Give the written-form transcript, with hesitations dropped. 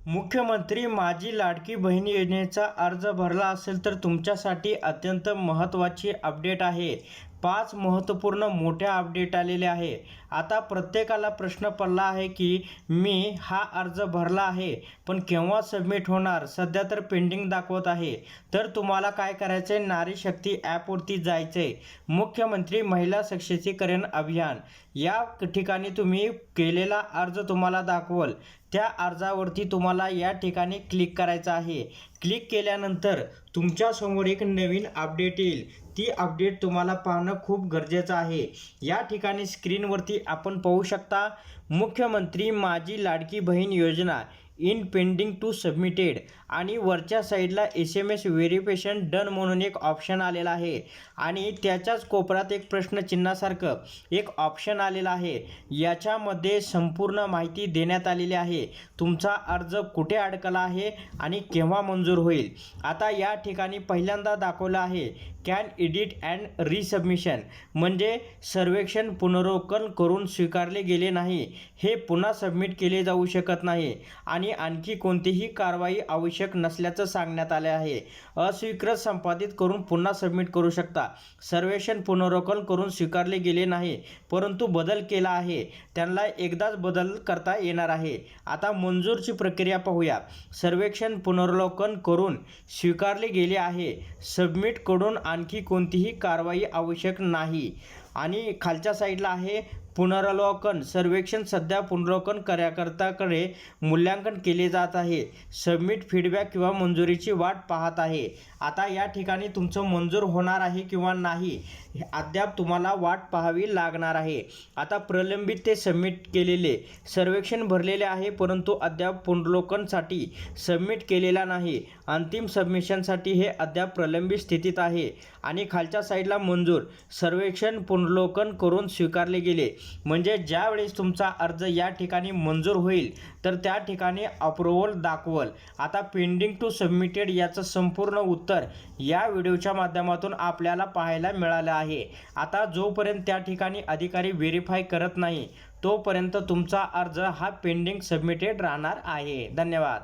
मुख्यमंत्री माझी लाडकी बहीण योजनेचा अर्ज भरला असेल तर तुमच्यासाठी अत्यंत महत्त्वाची अपडेट आहे. 5 महत्त्वपूर्ण मोठ्या अपडेट आलेले आहे. आता प्रत्येकाला प्रश्न पडला आहे की मी हा अर्ज भरला आहे पण केव्हा सबमिट होणार, सध्या तर पेंडिंग दाखवत आहे. तर तुम्हाला काय करायचं आहे, नारी शक्ती ॲपवरती जायचं आहे. मुख्यमंत्री महिला सक्षमीकरण अभियान या ठिकाणी तुम्ही केलेला अर्ज तुम्हाला दाखवल. त्या अर्जावरती तुम्हाला या ठिकाणी क्लिक करायचं आहे. क्लिक केल्यानंतर तुमच्यासमोर एक नवीन अपडेट येईल. ती अपडेट तुम्हाला पाहणं खूप गरजेचं आहे. या ठिकाणी स्क्रीनवरती आपण पाहू शकता, मुख्यमंत्री माझी लाडकी बहीण योजना इन पेंडिंग टू सबमिटेड आणि वरच्या साईडला SMS व्हेरिफिकेशन डन म्हणून एक ऑप्शन आलेला आहे आणि त्याच्याच कोपऱ्यात एक प्रश्नचिन्हासारखं एक ऑप्शन आलेला आहे. याच्यामध्ये संपूर्ण माहिती देण्यात आलेली आहे. तुमचा अर्ज कुठे अडकला आहे आणि केव्हा मंजूर होईल. आता या ठिकाणी पहिल्यांदा दाखवलं आहे कॅन एडिट अँड रिसबमिशन, म्हणजे सर्वेक्षण पुनरावलोकन करून स्वीकारले गेले नाही, हे पुन्हा सबमिट केले जाऊ शकत नाही आणि आणखी कोणतीही कारवाई आवश्यक नसल्याचं सांगण्यात आले आहे. अस्वीकृत संपादित करून पुन्हा सबमिट करू शकता. सर्वेक्षण पुनरावलोकन करून स्वीकारले गेले नाही परंतु बदल केला आहे, त्यांना एकदाच बदल करता येणार आहे. आता मंजूरची प्रक्रिया पाहूया. सर्वेक्षण पुनरावलोकन करून स्वीकारले गेले आहे, सबमिट करून आणखी कोणतीही कारवाई आवश्यक नाही. आणि खालच्या साईडला आहे पुनरावलोकन सर्वेक्षण सध्या पुनरावलोकन कार्यकर्त्याकडे मूल्यांकन केले जात आहे. सबमिट फीडबॅक किंवा मंजुरीची वाट पाहत आहे. आता या ठिकाणी तुमचं मंजूर होणार आहे किंवा नाही अद्याप तुम्हाला वाट पाहावी लागणार आहे. आता प्रलंबित ते सबमिट केलेले सर्वेक्षण भरलेले आहे परंतु अद्याप पुनरावलोकनसाठी सबमिट केलेला नाही. अंतिम सबमिशनसाठी हे अद्याप प्रलंबित स्थितीत आहे. आणि खालच्या साईडला मंजूर सर्वेक्षण पुनरावलोकन करून स्वीकारले गेले, म्हणजे ज्या वेळेस तुमचा अर्ज या ठिकाणी मंजूर होईल तर त्या ठिकाणी अप्रूव्हल दाखवल. आता पेंडिंग टू सबमिटेड याचं संपूर्ण उत्तर या व्हिडिओच्या माध्यमातून आपल्याला पाहायला मिळालं आहे. आता जोपर्यंत त्या ठिकाणी अधिकारी व्हेरीफाय करत नाही तोपर्यंत तुमचा अर्ज हा पेंडिंग सबमिटेड राहणार आहे. धन्यवाद.